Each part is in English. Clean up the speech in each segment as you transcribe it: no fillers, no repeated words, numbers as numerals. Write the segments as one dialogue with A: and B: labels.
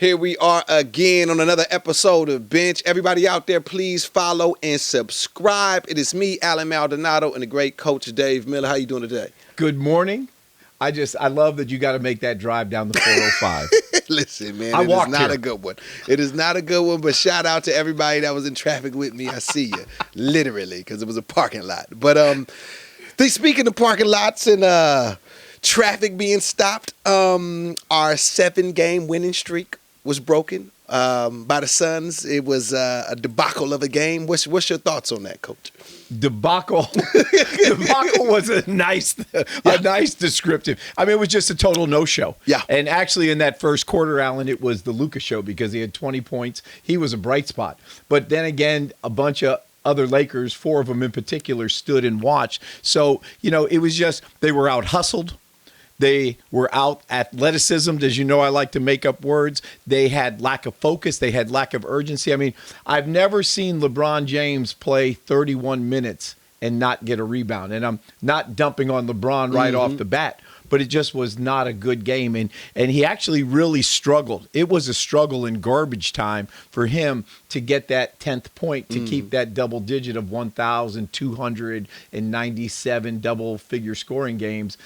A: Here we are again on another episode of Bench. Everybody out there, please follow and subscribe. It is me, Alan Maldonado, and the great coach Dave Miller. How you doing today?
B: Good morning. I love that you got to make that drive down the 405.
A: Listen, man, it is not a good one. It is not a good one, but shout out to everybody that was in traffic with me. I see you, literally, because it was a parking lot. But speaking of parking lots and traffic being stopped, our 7-game winning streak was broken by the Suns. It was a debacle of a game. What's your thoughts on that, Coach?
B: Debacle. Debacle was a nice descriptive. I mean, it was just a total no-show.
A: Yeah.
B: And actually, in that first quarter, Alan, it was the Luka show because he had 20 points. He was a bright spot. But then again, a bunch of other Lakers, 4 of them in particular, stood and watched. So, it was just they were out hustled. They were out athleticism. As you know, I like to make up words. They had lack of focus. They had lack of urgency. I mean, I've never seen LeBron James play 31 minutes and not get a rebound. And I'm not dumping on LeBron right off the bat, but it just was not a good game. And he actually really struggled. It was a struggle in garbage time for him to get that 10th point, to keep that double digit of 1,297 double-figure scoring games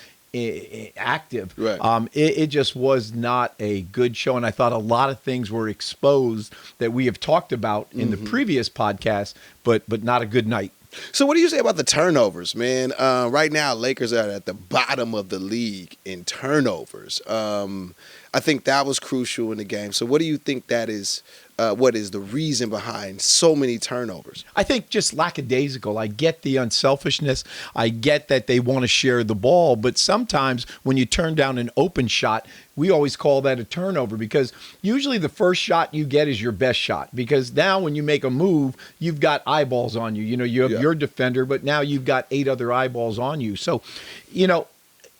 B: active.
A: Right.
B: It just was not a good show, and I thought a lot of things were exposed that we have talked about in the previous podcast, but not a good night.
A: So what do you say about the turnovers, man? Right now, Lakers are at the bottom of the league in turnovers. I think that was crucial in the game. So what do you think that is? What is the reason behind so many turnovers?
B: I think just lackadaisical. I get the unselfishness. I get that they want to share the ball. But sometimes when you turn down an open shot, we always call that a turnover because usually the first shot you get is your best shot. Because now when you make a move, you've got eyeballs on you. You have your defender, but now you've got 8 other eyeballs on you. So,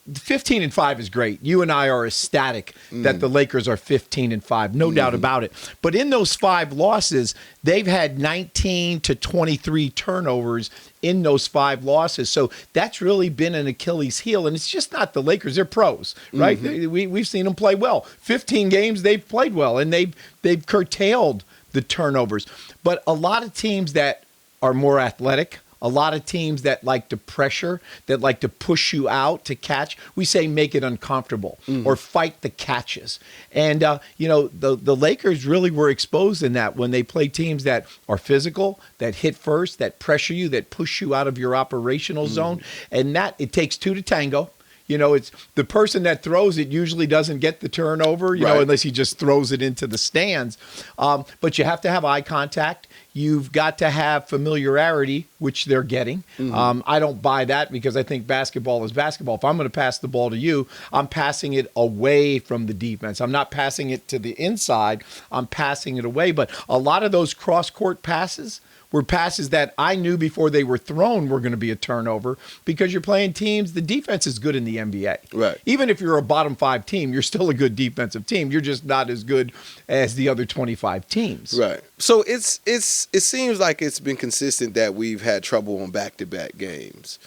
B: 15-5 is great. You and I are ecstatic that the Lakers are 15-5, no doubt about it. But in those 5 losses, they've had 19 to 23 turnovers in those 5 losses. So that's really been an Achilles heel. And it's just not the Lakers. They're pros, right? We've seen them play well. 15 games, they've played well, and they've curtailed the turnovers. But a lot of teams that are more athletic, a lot of teams that like to pressure, that like to push you out to catch, we say make it uncomfortable or fight the catches. And, the Lakers really were exposed in that when they play teams that are physical, that hit first, that pressure you, that push you out of your operational zone. And that it takes 2 to tango. It's the person that throws it usually doesn't get the turnover, unless he just throws it into the stands. But you have to have eye contact. You've got to have familiarity, which they're getting. I don't buy that because I think basketball is basketball. If I'm going to pass the ball to you, I'm passing it away from the defense. I'm not passing it to the inside. I'm passing it away. But a lot of those cross-court passes were passes that I knew before they were thrown were going to be a turnover because you're playing teams. The defense is good in the NBA.
A: Right.
B: Even if you're a bottom 5 team, you're still a good defensive team. You're just not as good as the other 25 teams.
A: Right. So it seems like it's been consistent that we've had trouble on back-to-back games.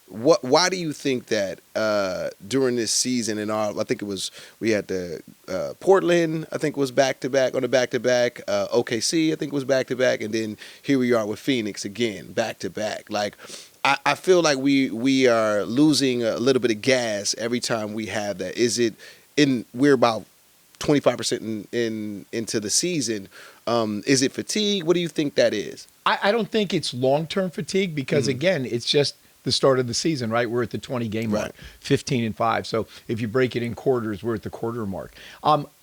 A: Why do you think that during this season I think it was we had the Portland, I think was back-to-back on the back-to-back, OKC I think was back-to-back, and then here we are with Phoenix again, back-to-back. Like I feel like we are losing a little bit of gas every time we have that. We're about 25% into the season. Is it fatigue? What do you think that is?
B: I don't think it's long-term fatigue because, again, it's just the start of the season, right? We're at the 20-game mark, 15-5. So if you break it in quarters, we're at the quarter mark.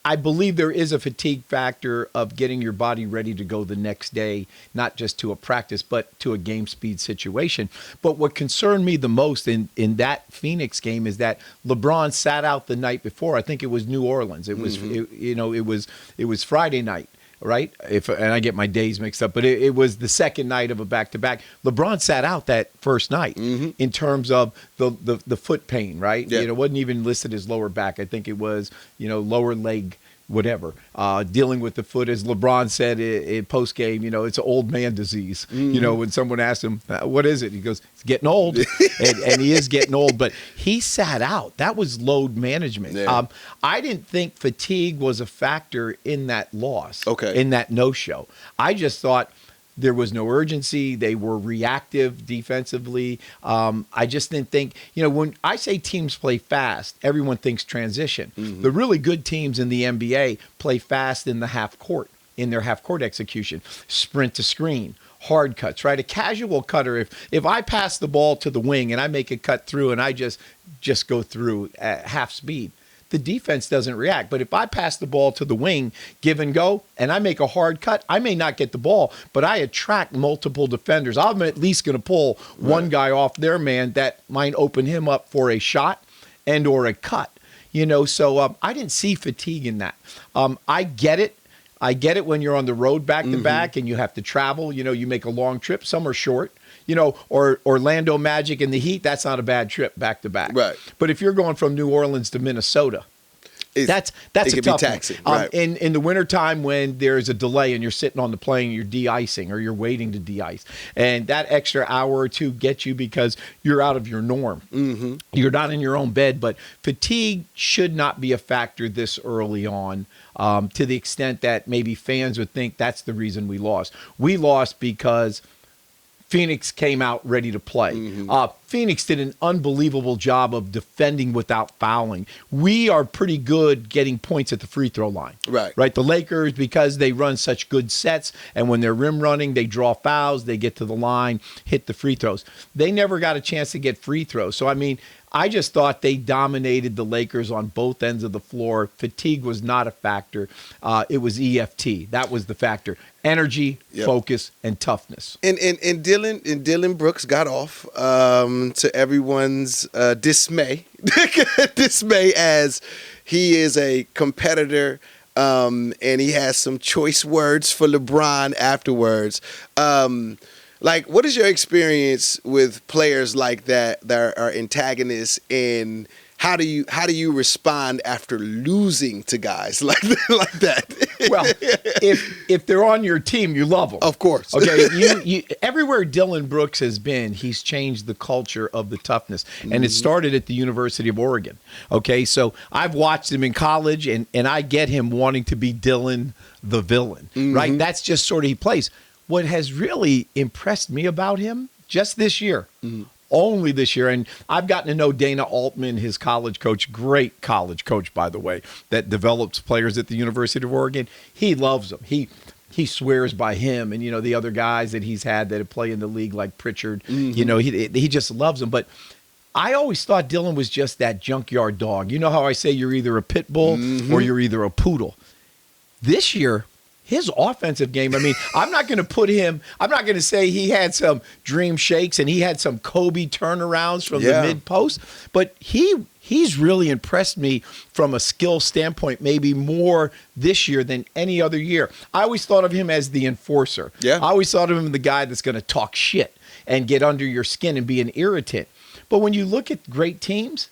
B: I believe there is a fatigue factor of getting your body ready to go the next day, not just to a practice, but to a game speed situation. But what concerned me the most in that Phoenix game is that LeBron sat out the night before. I think it was New Orleans. It was, it was Friday night. Right? And I get my days mixed up, but it was the second night of a back-to-back. LeBron sat out that first night in terms of the foot pain, right?
A: Yeah.
B: It wasn't even listed as lower back. I think it was, lower leg whatever. Dealing with the foot, as LeBron said in post game, it's an old man disease. When someone asked him, what is it? He goes, it's getting old. and he is getting old. But he sat out. That was load management. Yeah. I didn't think fatigue was a factor in that loss, in that no-show. I just thought there was no urgency. They were reactive defensively. I just didn't think, when I say teams play fast, everyone thinks transition. The really good teams in the NBA play fast in the half court, in their half court execution, sprint to screen, hard cuts, right? A casual cutter, if I pass the ball to the wing and I make a cut through and I just go through at half speed, the defense doesn't react. But if I pass the ball to the wing, give and go, and I make a hard cut, I may not get the ball, but I attract multiple defenders. I'm at least going to pull one guy off their man that might open him up for a shot and or a cut. So I didn't see fatigue in that. I get it. I get it when you're on the road back-to-back and you have to travel. You make a long trip. Some are short. Or Orlando Magic and the Heat, that's not a bad trip back-to-back. Right. But if you're going from New Orleans to Minnesota, that's a tough one. Right. In the wintertime when there's a delay and you're sitting on the plane, you're de-icing or you're waiting to de-ice. And that extra hour or two gets you because you're out of your norm. You're not in your own bed. But fatigue should not be a factor this early on. To the extent that maybe fans would think that's the reason we lost. We lost because Phoenix came out ready to play. Phoenix did an unbelievable job of defending without fouling. We are pretty good getting points at the free throw line. Right. The Lakers, because they run such good sets, and when they're rim running, they draw fouls, they get to the line, hit the free throws. They never got a chance to get free throws. So, I just thought they dominated the Lakers on both ends of the floor. Fatigue was not a factor. It was EFT. That was the factor. Energy, focus, and toughness. And Dillon Brooks got off to everyone's dismay. Dismay, as he is a competitor and he has some choice words for LeBron afterwards. What is your experience with players like that are antagonists, and how do you respond after losing to guys like that? Well, if they're on your team, you love them.
A: Of course.
B: Okay. You everywhere Dillon Brooks has been, he's changed the culture of the toughness, and it started at the University of Oregon. Okay, so I've watched him in college, and I get him wanting to be Dillon the villain. Right? That's just sort of he plays. What has really impressed me about him just this year, only this year, and I've gotten to know Dana Altman, his college coach, great college coach, by the way, that develops players at the University of Oregon. He loves them. He swears by him and, the other guys that he's had that play in the league like Pritchard. He just loves them. But I always thought Dillon was just that junkyard dog. You know how I say you're either a pit bull or you're either a poodle. This year, his offensive game, I'm not going to say he had some dream shakes and he had some Kobe turnarounds from the mid-post, but he's really impressed me from a skill standpoint, maybe more this year than any other year. I always thought of him as the enforcer. I always thought of him as the guy that's going to talk shit and get under your skin and be an irritant. But when you look at great teams,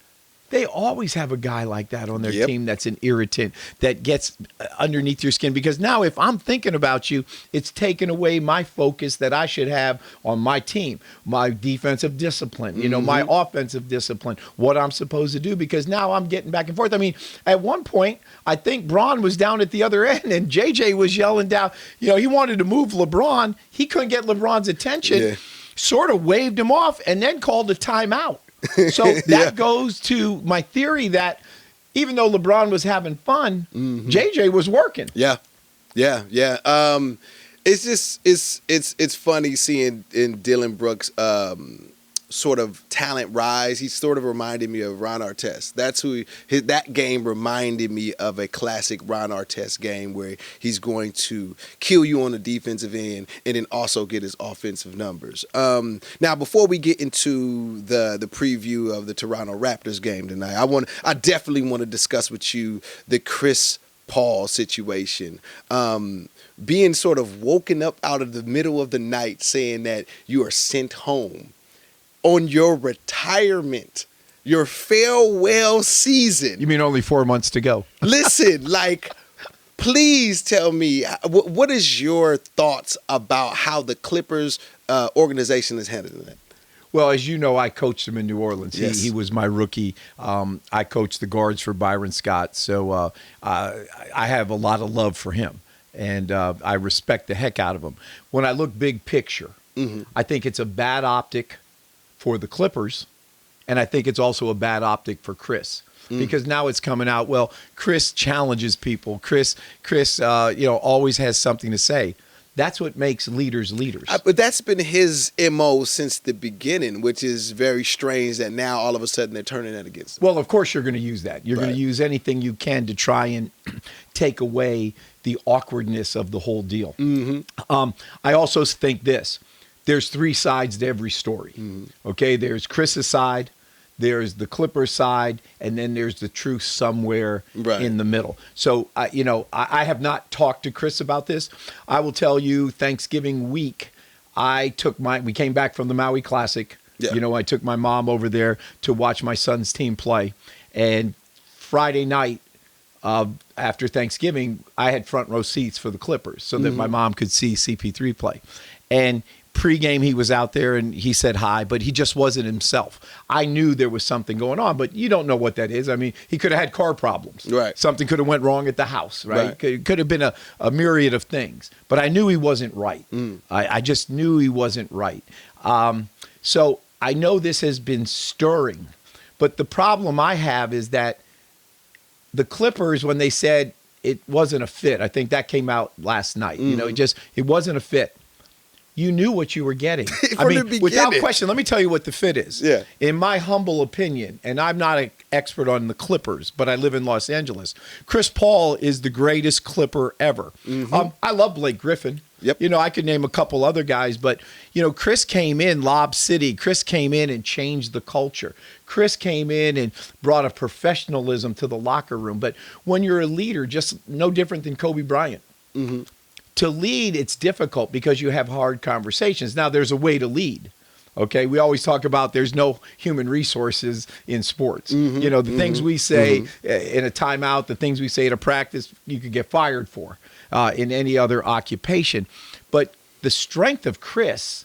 B: they always have a guy like that on their team that's an irritant, that gets underneath your skin. Because now if I'm thinking about you, it's taken away my focus that I should have on my team, my defensive discipline, my offensive discipline, what I'm supposed to do, because now I'm getting back and forth. At one point, I think Braun was down at the other end and JJ was yelling down. He wanted to move LeBron. He couldn't get LeBron's attention, sort of waved him off, and then called a timeout. So that goes to my theory that even though LeBron was having fun, JJ was working. Yeah.
A: It's just it's funny seeing in Dillon Brooks sort of talent rise. He sort of reminded me of Ron Artest. That's who that game reminded me of a classic Ron Artest game where he's going to kill you on the defensive end and then also get his offensive numbers. Now, before we get into the preview of the Toronto Raptors game tonight, I definitely want to discuss with you the Chris Paul situation. Being sort of woken up out of the middle of the night saying that you are sent home on your retirement, your farewell season.
B: You mean only 4 months to go?
A: Listen, Please tell me, what is your thoughts about how the Clippers organization is handling that?
B: Well, as you know, I coached him in New Orleans.
A: Yes.
B: He was my rookie. I coached the guards for Byron Scott, so I have a lot of love for him, and I respect the heck out of him. When I look big picture, I think it's a bad optic for the Clippers, and I think it's also a bad optic for Chris. Because now it's coming out, well, Chris challenges people. Chris, always has something to say. That's what makes leaders leaders.
A: But that's been his MO since the beginning, which is very strange that now all of a sudden they're turning that against him.
B: Well, of course you're going to use that. You're going to use anything you can to try and take away the awkwardness of the whole deal. I also think this. There's three sides to every story. Okay, there's Chris's side. There's the Clippers side, and then there's the truth somewhere in the middle. So, I have not talked to Chris about this. I will tell you, Thanksgiving week, we came back from the Maui Classic. Yeah. I took my mom over there to watch my son's team play. And Friday night, after Thanksgiving, I had front row seats for the Clippers so that my mom could see CP3 play. And pregame, he was out there and he said hi, but he just wasn't himself. I knew there was something going on, but you don't know what that is. I mean, he could have had car problems. Right. Something could have went wrong at the house, right? It could have been a myriad of things, but I knew he wasn't right. I just knew he wasn't right. So I know this has been stirring, but the problem I have is that the Clippers, when they said it wasn't a fit, I think that came out last night. It wasn't a fit. You knew what you were getting. Without question, let me tell you what the fit is. Yeah. In my humble opinion, and I'm not an expert on the Clippers, but I live in Los Angeles, Chris Paul is the greatest Clipper ever. I love Blake Griffin. Yep. I could name a couple other guys, but, Chris came in, Lob City. Chris came in and changed the culture. Chris came in and brought a professionalism to the locker room. But when you're a leader, just no different than Kobe Bryant. To lead, it's difficult because you have hard conversations. Now, there's a way to lead. Okay, we always talk about there's no human resources in sports. The things we say in a timeout, the things we say at a practice, you could get fired for in any other occupation. But the strength of Chris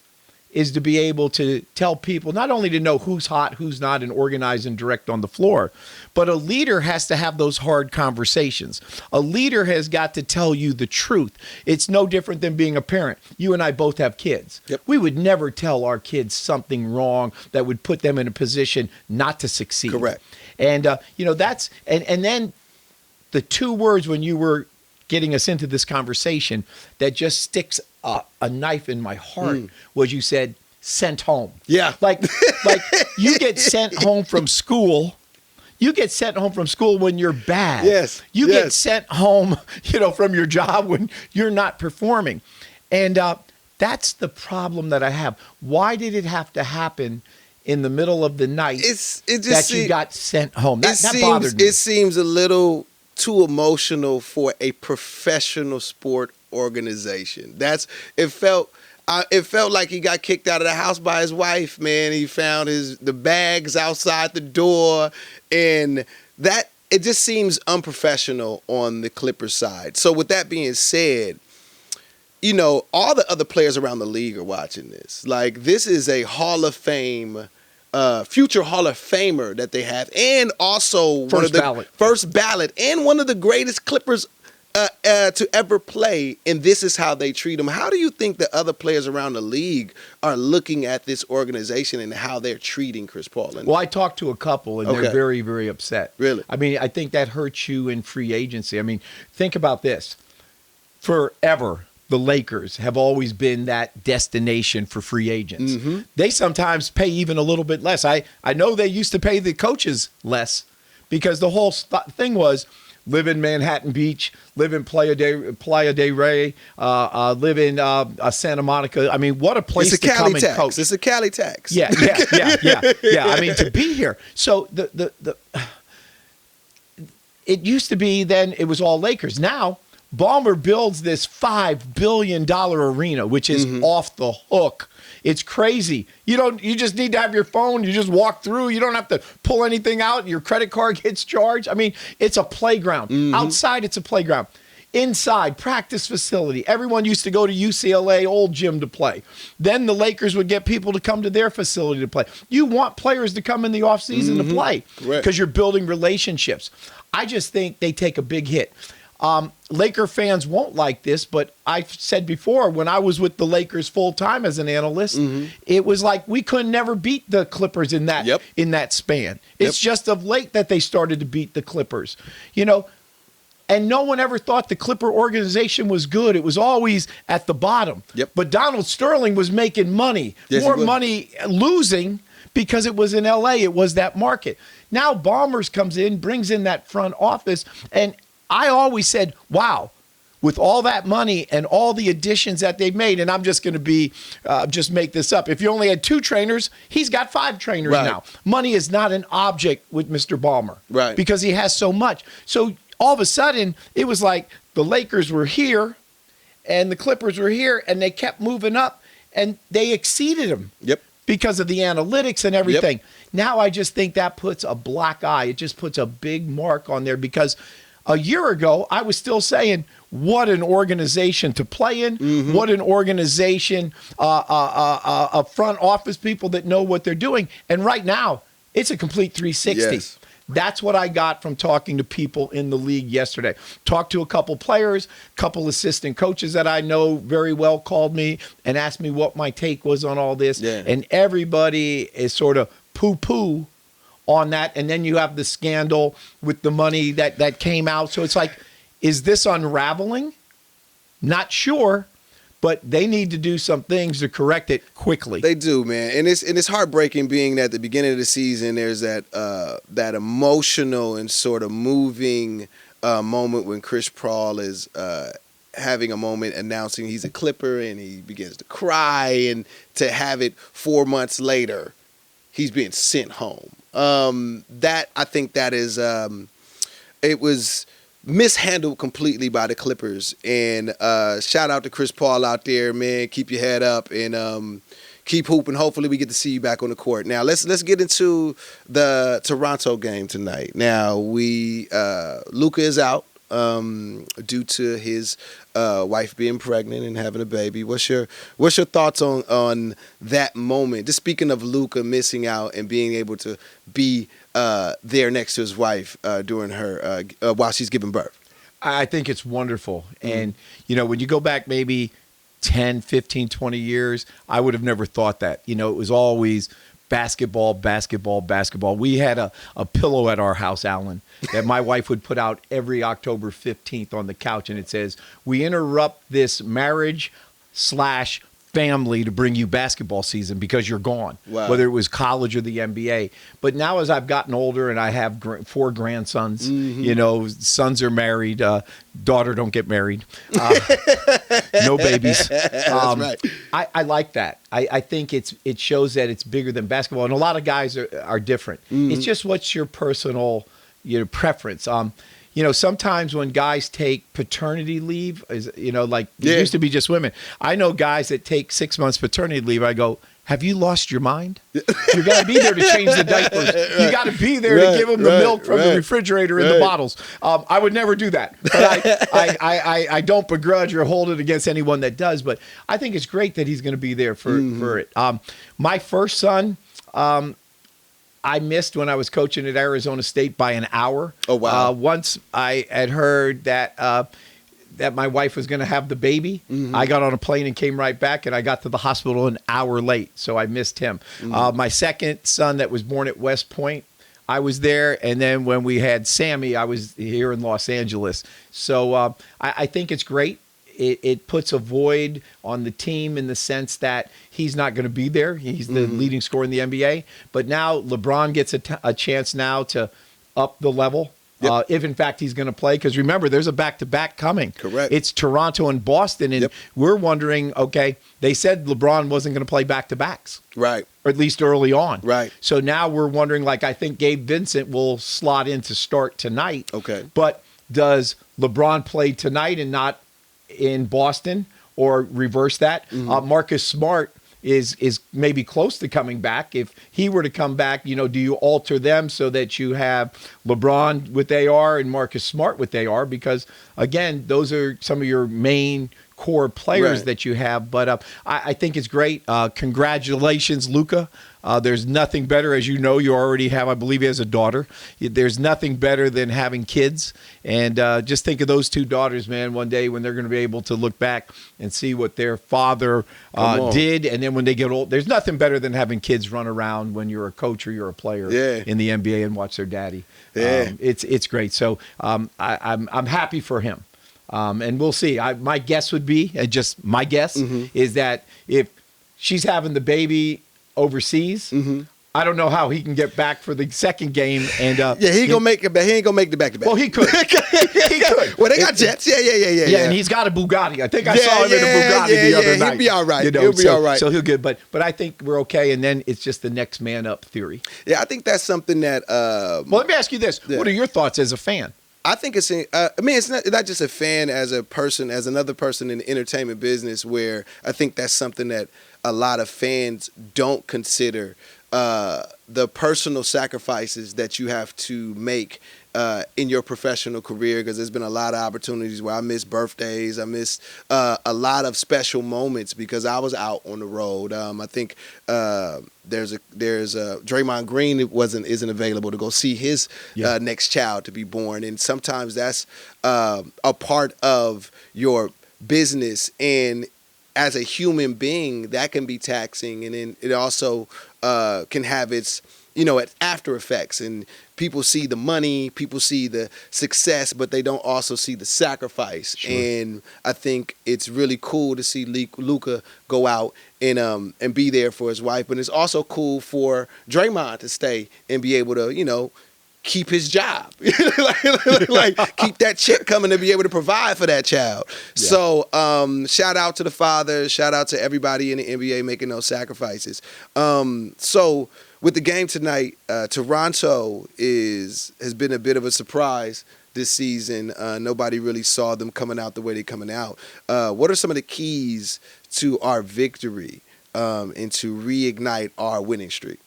B: is to be able to tell people not only to know who's hot, who's not, and organize and direct on the floor, but a leader has to have those hard conversations. A leader has got to tell you the truth. It's no different than being a parent. You and I both have kids. Yep. We would never tell our kids something wrong that would put them in a position not to succeed. Correct. And, that's, and then the two words when you were getting us into this conversation that just sticks a knife in my heart was you said sent home. Yeah. Like you get sent home from school. You get sent home from school when you're bad. Yes. You get sent home, from your job when you're not performing. And that's the problem that I have. Why did it have to happen in the middle of the night you got sent home? That bothered me.
A: It seems a little too emotional for a professional sport organization. It felt like he got kicked out of the house by his wife, man. He found the bags outside the door, and that it just seems unprofessional on the Clippers side. So with that being said, all the other players around the league are watching this. Like, this is a Hall of Fame future Hall of Famer that they have, and also first ballot, and one of the greatest Clippers to ever play. And this is how they treat him. How do you think the other players around the league are looking at this organization and how they're treating Chris Paul?
B: Well, I talked to a couple, and they're very, very upset.
A: Really?
B: I mean, I think that hurts you in free agency. I mean, think about this. Forever, the Lakers have always been that destination for free agents. They sometimes pay even a little bit less. I know they used to pay the coaches less because the whole thing was live in Manhattan Beach, live in Playa del Rey, live in Santa Monica. I mean, what a place to come and coach.
A: It's a Cali tax.
B: Yeah. I mean, to be here. So it used to be then it was all Lakers. Now, Ballmer builds this $5 billion arena, which is off the hook. It's crazy. You just need to have your phone. You just walk through. You don't have to pull anything out. Your credit card gets charged. I mean, it's a playground. Outside, it's a playground. inside practice facility. Everyone used to go to UCLA old gym to play. Then the Lakers would get people to come to their facility to play. You want players to come in the offseason to play because you're building relationships. I just think they take a big hit. Laker fans won't like this, but I've said before, when I was with the Lakers full time as an analyst, it was like we could never beat the Clippers in that span. It's just of late that they started to beat the Clippers. You know, and no one ever thought the Clipper organization was good. It was always at the bottom. But Donald Sterling was making money, more money losing because it was in L.A. It was that market. Now Ballmer comes in, brings in that front office, and I always said, wow, with all that money and all the additions that they've made, and I'm just going to just make this up. If you only had 2 trainers, he's got 5 trainers now. Money is not an object with Mr. Ballmer because he has so much. So all of a sudden, it was like the Lakers were here and the Clippers were here, and they kept moving up, and they exceeded them because of the analytics and everything. Now I just think that puts a black eye. It just puts a big mark on there because a year ago, I was still saying, what an organization to play in, what an organization, a front office people that know what they're doing. And right now, it's a complete 360. That's what I got from talking to people in the league yesterday. Talked to a couple players, couple assistant coaches that I know very well called me and asked me what my take was on all this. And everybody is sort of poo-poo on that. And then you have the scandal with the money that came out. So it's like, is this unraveling? Not sure. But they need to do some things to correct it quickly.
A: They do, man, and it's heartbreaking. Being that at the beginning of the season, there's that emotional and sort of moving moment when Chris Paul is having a moment announcing he's a Clipper, and he begins to cry, and to have it 4 months later, he's being sent home. That I think that is it was mishandled completely by the Clippers. And shout out to Chris Paul out there, man. Keep your head up and keep hooping. Hopefully we get to see you back on the court. Now let's get into the Toronto game tonight. Now Luka is out due to his wife being pregnant and having a baby. What's your thoughts on that moment? Just speaking of Luka missing out and being able to be there next to his wife during her while she's giving birth.
B: I think it's wonderful. And, you know, when you go back maybe 10, 15, 20 years, I would have never thought that. You know, it was always basketball, basketball, basketball. We had a pillow at our house, Alan, that my wife would put out every October 15th on the couch. And it says, we interrupt this marriage/family to bring you basketball season because you're gone, whether it was college or the NBA. But now as I've gotten older and I have 4 grandsons, you know, sons are married, daughter don't get married, no babies.
A: That's right.
B: I like that. I think it shows that it's bigger than basketball. And a lot of guys are different. It's just what's your personal preference. You know, sometimes when guys take paternity leave, like it used to be just women. I know guys that take 6 months paternity leave. I go, have you lost your mind? You got to be there to change the diapers. You got to be there to give them the milk from the refrigerator in the bottles. I would never do that. But I don't begrudge or hold it against anyone that does. But I think it's great that he's going to be there for it. My first son, I missed when I was coaching at Arizona State by an hour.
A: Oh, wow.
B: Once I had heard that that my wife was going to have the baby, I got on a plane and came right back, and I got to the hospital an hour late, so I missed him. My second son that was born at West Point, I was there, and then when we had Sammy, I was here in Los Angeles. So I think it's great. It puts a void on the team in the sense that he's not going to be there. He's the leading scorer in the NBA. But now LeBron gets a chance now to up the level, if in fact he's going to play. Because remember, there's a back-to-back coming.
A: Correct.
B: It's Toronto and Boston, and we're wondering, okay, they said LeBron wasn't going to play back-to-backs.
A: Right.
B: Or at least early on.
A: Right.
B: So now we're wondering, like, I think Gabe Vincent will slot in to start tonight.
A: Okay.
B: But does LeBron play tonight and not in Boston, or reverse that? Marcus Smart is maybe close to coming back. If he were to come back, do you alter them so that you have LeBron with AR and Marcus Smart with AR? Because, again, those are some of your main core players that you have. But I think it's great. Congratulations, Luka. There's nothing better, as you know, you already have, I believe he has a daughter. There's nothing better than having kids. And just think of those two daughters, man, one day when they're going to be able to look back and see what their father did. And then when they get old, there's nothing better than having kids run around when you're a coach or you're a player in the NBA and watch their daddy. It's great. So I'm happy for him. And we'll see. My guess would be, and just my guess, is that if she's having the baby overseas, I don't know how he can get back for the second game. And
A: he ain't gonna make it. He ain't gonna make the back-to-back.
B: Well, he could. He could.
A: Well, they got jets. Yeah.
B: And he's got a Bugatti. I think I saw him in a Bugatti the other night.
A: He'll be all right. He'll be all right.
B: So he'll get. But I think we're okay. And then it's just the next man up theory.
A: Yeah, I think that's something that.
B: Well, let me ask you this: what are your thoughts as a fan?
A: I think it's. It's not just a fan, as a person, as another person in the entertainment business, where I think that's something that a lot of fans don't consider. The personal sacrifices that you have to make in your professional career, because there's been a lot of opportunities where I missed birthdays, I missed a lot of special moments because I was out on the road. I think there's a Draymond Green isn't available to go see his next child to be born, and sometimes that's a part of your business, and as a human being that can be taxing, and then it also can have its after effects, and people see the money, people see the success, but they don't also see the sacrifice. Sure. And I think it's really cool to see Luka go out and be there for his wife, but it's also cool for Draymond to stay and be able to keep his job, like keep that check coming to be able to provide for that child. Yeah. So shout out to the father, shout out to everybody in the NBA making those sacrifices. So with the game tonight, Toronto has been a bit of a surprise this season. Nobody really saw them coming out the way they're coming out. What are some of the keys to our victory and to reignite our winning streak?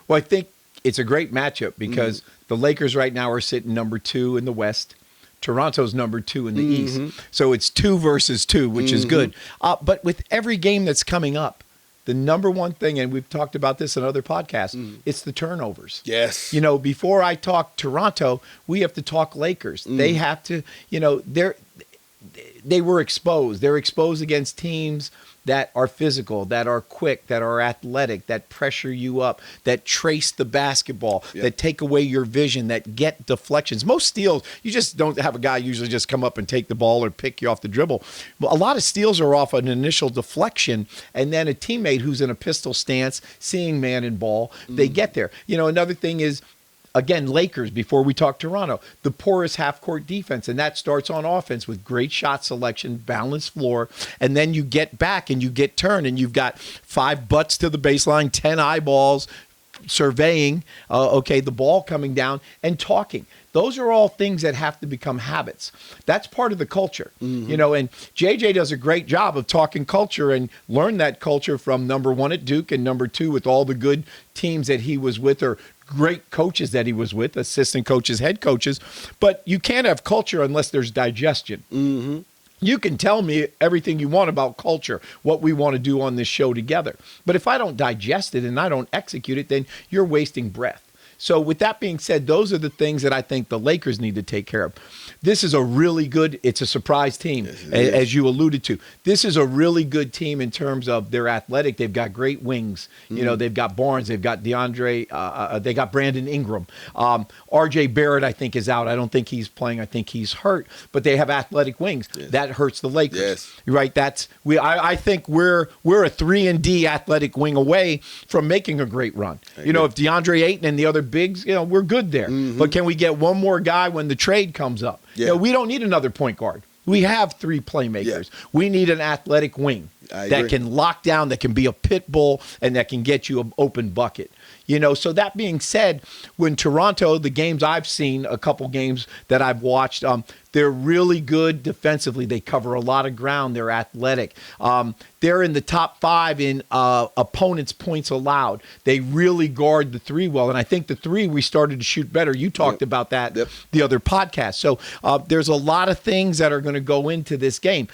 B: Well, I think it's a great matchup because the Lakers right now are sitting number 2 in the West. Toronto's number 2 in the East. So it's 2 versus 2, which is good. But with every game that's coming up, the number one thing, and we've talked about this in other podcasts, it's the turnovers.
A: Yes.
B: Before I talk Toronto, we have to talk Lakers. They have to, they were exposed. They're exposed against teams that are physical, that are quick, that are athletic, that pressure you up, that trace the basketball, that take away your vision, that get deflections. Most steals, you just don't have a guy usually just come up and take the ball or pick you off the dribble. But a lot of steals are off an initial deflection, and then a teammate who's in a pistol stance, seeing man and ball, they get there. Another thing is, again, Lakers, before we talk Toronto, the poorest half-court defense, and that starts on offense with great shot selection, balanced floor, and then you get back and you get turned, and you've got 5 butts to the baseline, 10 eyeballs surveying, the ball coming down, and talking. Those are all things that have to become habits. That's part of the culture, and JJ does a great job of talking culture and learn that culture from number 1 at Duke and number 2 with all the good teams that he was with, or great coaches that he was with, assistant coaches, head coaches. But you can't have culture unless there's digestion. You can tell me everything you want about culture, what we want to do on this show together. But if I don't digest it and I don't execute it, then you're wasting breath. So with that being said, those are the things that I think the Lakers need to take care of. This is a really good, it's a surprise team, as you alluded to. This is a really good team in terms of their athletic. They've got great wings. They've got Barnes, they've got DeAndre, they got Brandon Ingram. RJ Barrett, I think, is out. I don't think he's playing. I think he's hurt. But they have athletic wings. That hurts the Lakers.
A: Yes.
B: Right? I think we're a 3-and-D athletic wing away from making a great run. If DeAndre Ayton and the other bigs, we're good there. But can we get one more guy when the trade comes up? We don't need another point guard. We have 3 playmakers. We need an athletic wing that can lock down, that can be a pit bull, and that can get you an open bucket. So that being said, when Toronto, the games I've seen, a couple games that I've watched, They're really good defensively. They cover a lot of ground. They're athletic. They're in the top 5 in opponents' points allowed. They really guard the 3 well. And I think the 3 we started to shoot better. You talked about that the other podcast. So there's a lot of things that are going to go into this game.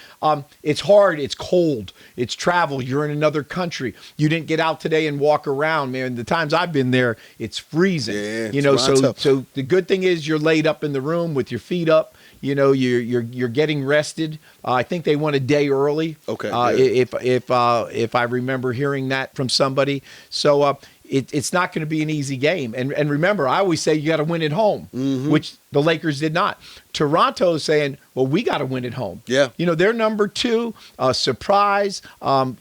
B: It's hard. It's cold. It's travel. You're in another country. You didn't get out today and walk around, man. The times I've been there, it's freezing.
A: Yeah,
B: so the good thing is you're laid up in the room with your feet up. You're getting rested. I think they went a day early.
A: Okay.
B: If I remember hearing that from somebody, so it's not going to be an easy game. And remember, I always say you got to win at home, which the Lakers did not. Toronto's saying, well, we got to win at home.
A: Yeah.
B: They're number 2, surprise,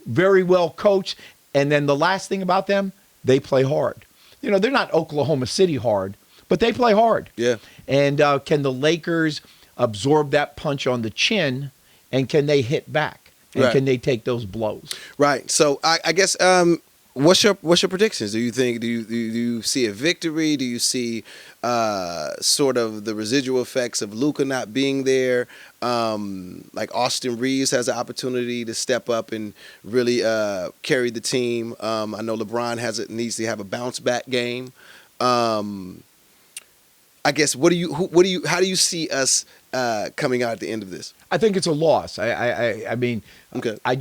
B: very well coached, and then the last thing about them, they play hard. They're not Oklahoma City hard, but they play hard.
A: Yeah. And
B: can the Lakers absorb that punch on the chin, and can they hit back, and can they take those blows?
A: Right. So I guess what's your predictions? Do you see a victory? Do you see sort of the residual effects of Luka not being there? Like Austin Reeves has an opportunity to step up and really carry the team. I know LeBron needs to have a bounce back game. I guess how do you see us coming out at the end of this?
B: I think it's a loss. I mean,
A: okay.
B: I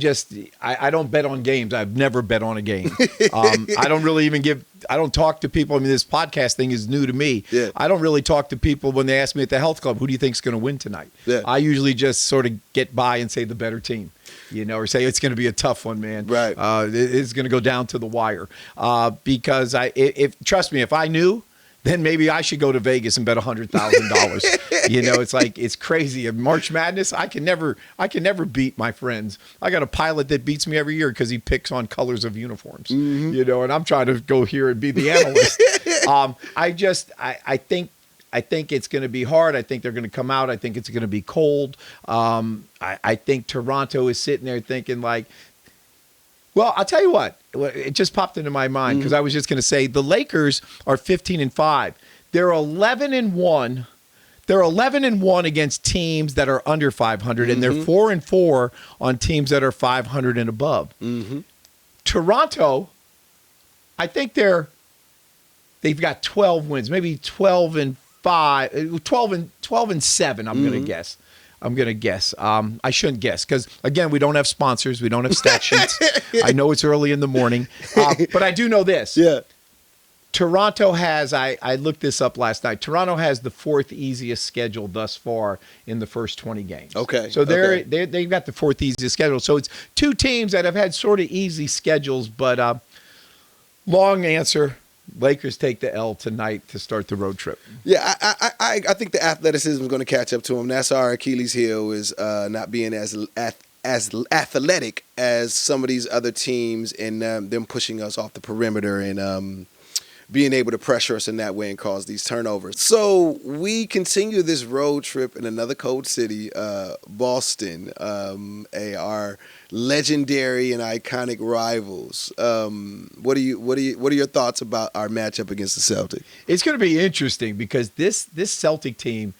B: don't bet on games. I've never bet on a game. I don't really even I don't talk to people. I mean, this podcast thing is new to me.
A: Yeah.
B: I don't really talk to people when they ask me at the health club, who do you think is going to win tonight?
A: Yeah.
B: I usually just sort of get by and say the better team, or say it's going to be a tough one, man.
A: Right.
B: It's going to go down to the wire. Because trust me, if I knew, then maybe I should go to Vegas and bet $100,000. It's like, it's crazy. March Madness, I can never beat my friends. I got a pilot that beats me every year because he picks on colors of uniforms. And I'm trying to go here and be the analyst. I think it's going to be hard. I think they're going to come out. I think it's going to be cold. I think Toronto is sitting there thinking like, well, I'll tell you what. It just popped into my mind because I was just going to say the Lakers are 15-5. They're 11-1. They're 11-1 against teams that are under 500, and they're 4-4 on teams that are 500 and above. Toronto, I think they've got 12 wins, maybe 12-5, 12-7. I'm going to guess. I shouldn't guess because, again, we don't have sponsors. We don't have stat sheets. I know it's early in the morning. But I do know this.
A: Yeah.
B: Toronto has, I looked this up last night, Toronto has the 4th easiest schedule thus far in the first 20 games.
A: Okay.
B: So they've got the 4th easiest schedule. So it's 2 teams that have had sort of easy schedules, but long answer. Lakers take the L tonight to start the road trip.
A: Yeah, I think the athleticism is going to catch up to them. That's our Achilles heel, is not being as athletic as some of these other teams, and them pushing us off the perimeter and being able to pressure us in that way and cause these turnovers. So we continue this road trip in another cold city, Boston, our legendary and iconic rivals. What are your thoughts about our matchup against the Celtics?
B: It's going to be interesting because this Celtic team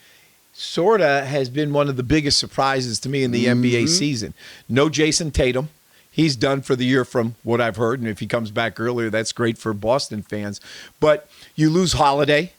B: sort of has been one of the biggest surprises to me in the NBA season. No Jason Tatum. He's done for the year from what I've heard, and if he comes back earlier, that's great for Boston fans. But you lose Holiday,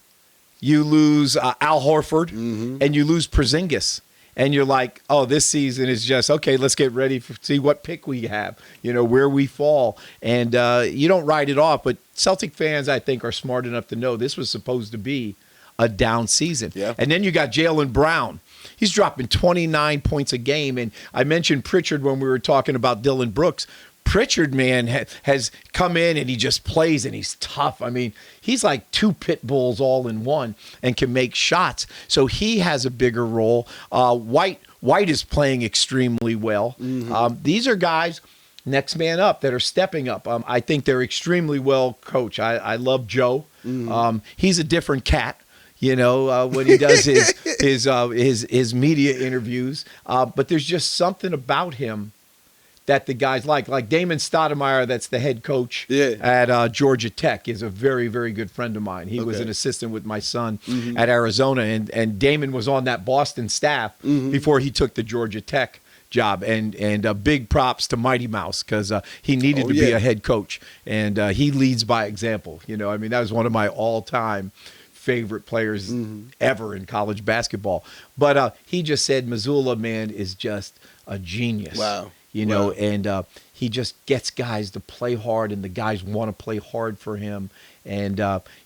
B: you lose Al Horford, and you lose Porzingis. And you're like, oh, this season is just, okay, let's get ready to see what pick we have, where we fall. And you don't write it off, but Celtic fans, I think, are smart enough to know this was supposed to be a down season.
A: Yeah.
B: And then you got Jalen Brown. He's dropping 29 points a game. And I mentioned Pritchard when we were talking about Dillon Brooks. Pritchard, man, has come in and he just plays and he's tough. I mean, he's like 2 pit bulls all in one and can make shots. So he has a bigger role. White is playing extremely well. These are guys, next man up, that are stepping up. I think they're extremely well coached. I love Joe. He's a different cat. When he does his media interviews. But there's just something about him that the guys like Damon Stoudemire, that's the head coach at Georgia Tech, is a very, very good friend of mine. He was an assistant with my son at Arizona, and Damon was on that Boston staff before he took the Georgia Tech job. And big props to Mighty Mouse, because he needed to be a head coach, and he leads by example. I mean, that was one of my all-time favorite players ever in college basketball. But he just said Mazzulla, man, is just a genius.
A: Wow.
B: And he just gets guys to play hard, and the guys want to play hard for him. And,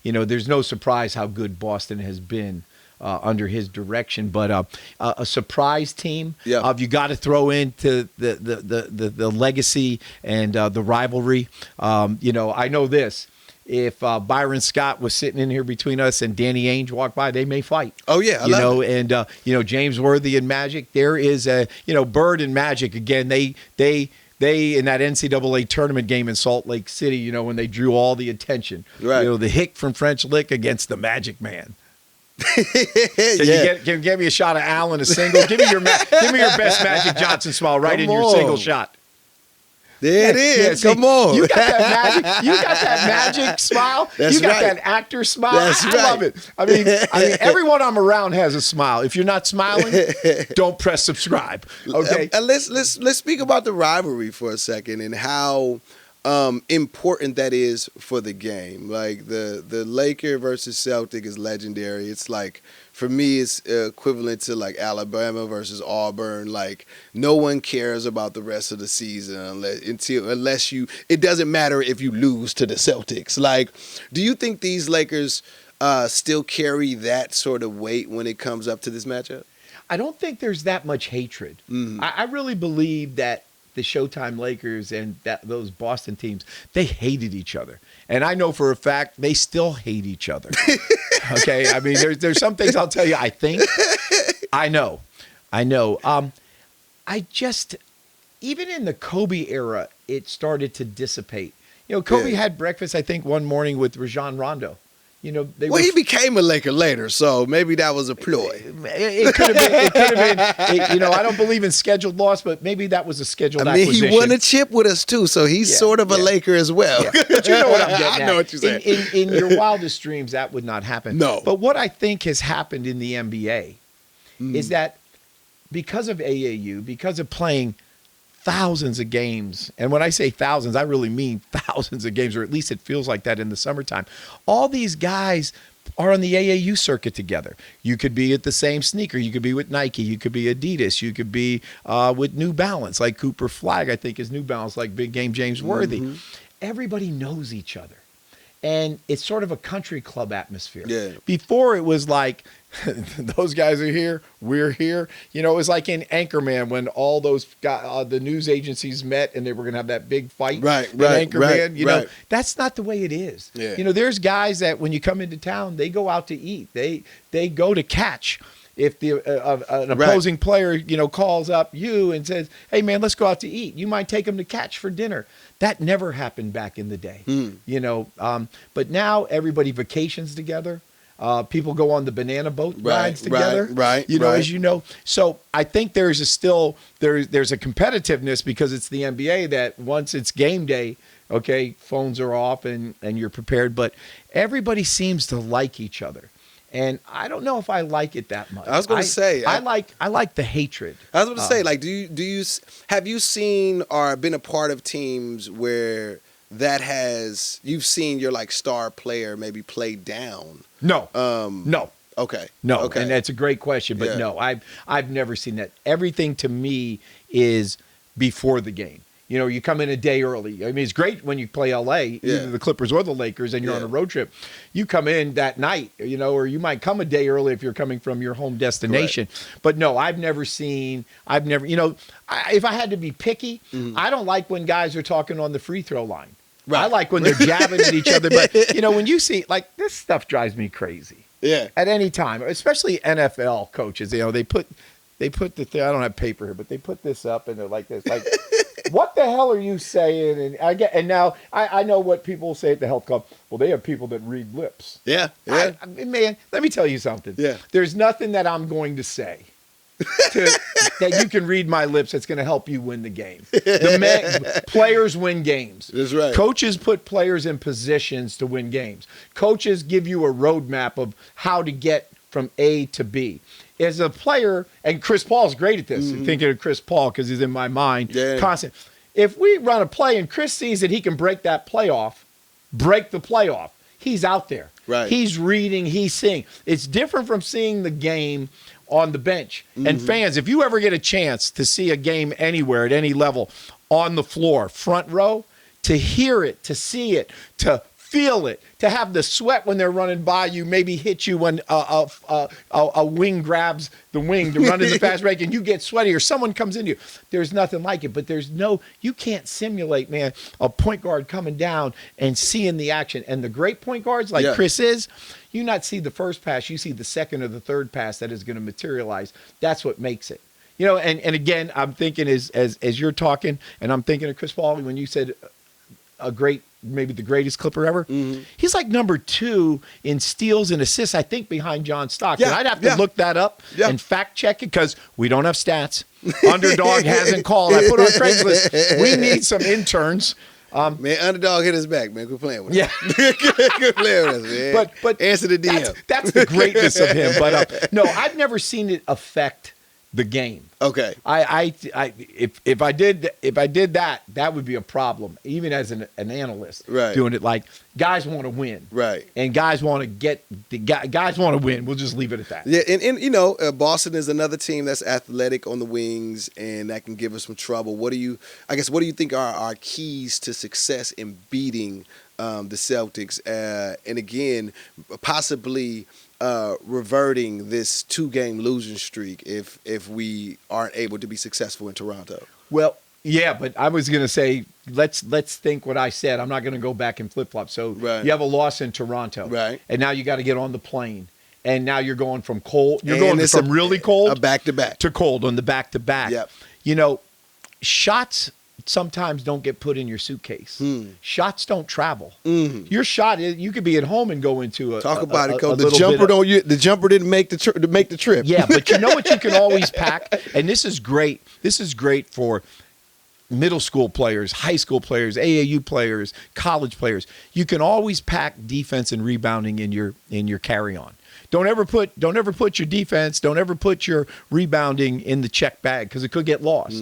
B: there's no surprise how good Boston has been under his direction. But a surprise team, you got to throw into the legacy and the rivalry. I know this. If Byron Scott was sitting in here between us and Danny Ainge walked by, they may fight.
A: Oh yeah, I love it.
B: And James Worthy and Magic. There is Bird and Magic again. They in that NCAA tournament game in Salt Lake City. When they drew all the attention. Right. The Hick from French Lick against the Magic Man. Can you give me a shot of Allen, a single? Give me your best Magic Johnson smile right in your single shot.
A: There it is. Come on.
B: You got that magic. You got that magic smile. You got that actor smile. I love it. I mean, everyone I'm around has a smile. If you're not smiling, don't press subscribe. Okay.
A: And let's speak about the rivalry for a second and how important that is for the game. Like the Laker versus Celtic is legendary. It's like, for me, it's equivalent to like Alabama versus Auburn. Like, no one cares about the rest of the season unless you. It doesn't matter if you lose to the Celtics. Like, do you think these Lakers still carry that sort of weight when it comes up to this matchup?
B: I don't think there's that much hatred. I really believe that the Showtime Lakers and those Boston teams, they hated each other. And I know for a fact they still hate each other. Okay? I mean, there's some things I'll tell you I think. I know. I just, even in the Kobe era, it started to dissipate. Kobe had breakfast, I think, one morning with Rajon Rondo.
A: He became a Laker later, so maybe that was a ploy.
B: It could have been. I don't believe in scheduled loss, but maybe that was a scheduled acquisition.
A: He won a chip with us too, so he's sort of a Laker as well.
B: Yeah. But you know what I'm getting at.
A: I know what you're saying.
B: In your wildest dreams, that would not happen.
A: No.
B: But what I think has happened in the NBA is that because of AAU, because of playing thousands of games, and when I say thousands, I really mean thousands of games, or at least it feels like that in the summertime. All these guys are on the AAU circuit together. You could be at the same sneaker. You could be with Nike. You could be Adidas. You could be with New Balance, like Cooper Flag, I think, is New Balance, like Big Game James Worthy. Everybody knows each other. And it's sort of a country club atmosphere. Yeah. Before, it was like, those guys are here, we're here. It was like in Anchorman when all those guys, the news agencies met and they were going to have that big fight. Right. Anchorman, that's not the way it is. Yeah. There's guys that when you come into town, they go out to eat. They go to catch. If an opposing player, calls up you and says, "Hey, man, let's go out to eat," you might take them to catch for dinner. That never happened back in the day, But now everybody vacations together. People go on the banana boat rides together. As you know. So I think there's a competitiveness because it's the NBA that once it's game day, okay, phones are off and you're prepared. But everybody seems to like each other. And I don't know if I like it that much.
A: I was going to say
B: I like the hatred.
A: I was going to say, like, have you seen or been a part of teams where you've seen your like star player maybe play down?
B: No.
A: No. Okay.
B: No.
A: Okay.
B: And that's a great question, but no, I've never seen that. Everything to me is before the game. You come in a day early. I mean, it's great when you play LA, either the Clippers or the Lakers, and you're on a road trip. You come in that night, or you might come a day early if you're coming from your home destination. Right. But no, if I had to be picky, I don't like when guys are talking on the free throw line. Right. I like when they're jabbing at each other. But, when you see, like, this stuff drives me crazy. Yeah. At any time, especially NFL coaches, they put the thing, I don't have paper here, but they put this up and they're like this, like, what the hell are you saying? And now I know what people say at the health club. Well, they have people that read lips.
A: Yeah.
B: Man, let me tell you something. Yeah. There's nothing that I'm going to say that you can read my lips that's going to help you win the game. Players win games.
A: That's right.
B: Coaches put players in positions to win games. Coaches give you a roadmap of how to get from A to B. As a player, and Chris Paul's great at this, thinking of Chris Paul because he's in my mind constant. If we run a play and Chris sees that he can break that play off, break the play off, he's out there.
A: Right.
B: He's reading, he's seeing. It's different from seeing the game on the bench. And fans, if you ever get a chance to see a game anywhere at any level on the floor, front row, to hear it, to see it, to feel it, to have the sweat when they're running by you, maybe hit you when a wing grabs the wing to run in the fast break and you get sweaty or someone comes into you. There's nothing like it, but you can't simulate, man, a point guard coming down and seeing the action. And the great point guards like Chris is, you not see the first pass, you see the second or the third pass that is going to materialize. That's what makes it. You know, and again, I'm thinking as you're talking, and I'm thinking of Chris Paul when you said maybe the greatest Clipper ever. He's like number 2 in steals and assists, I think, behind John Stockton. I'd have to look that up and fact check it because we don't have stats. Underdog hasn't called. I put on Craigslist. We need some interns.
A: Man, Underdog hit us back, man. Quit playing with us. Quit playing with us, man.
B: But
A: answer the DM.
B: That's the greatness of him. But no, I've never seen it affect the game.
A: Okay.
B: If I did that, that would be a problem, even as an analyst.
A: Right.
B: Doing it like guys want to win.
A: Right.
B: And guys want to guys want to win. We'll just leave it at that.
A: Yeah, and you know, Boston is another team that's athletic on the wings and that can give us some trouble. What do you think are our keys to success in beating the Celtics? And again, possibly reverting this 2-game losing streak if we aren't able to be successful in Toronto.
B: Well, yeah, but I was going to say let's think what I said. I'm not going to go back and flip-flop. So you have a loss in Toronto.
A: Right.
B: And now you got to get on the plane. And now you're going from cold. You're going from really cold
A: a back-to-back
B: to cold on the back-to-back.
A: Yep.
B: You know, shots sometimes don't get put in your suitcase. Shots don't travel. Your shot, you could be at home and go into a
A: talk about it, Coach.
B: The
A: jumper didn't make the trip.
B: Yeah, but you know what you can always pack, and this is great. This is great for middle school players, high school players, AAU players, college players. You can always pack defense and rebounding in your carry-on. Don't ever put your defense, don't ever put your rebounding in the check bag because it could get lost.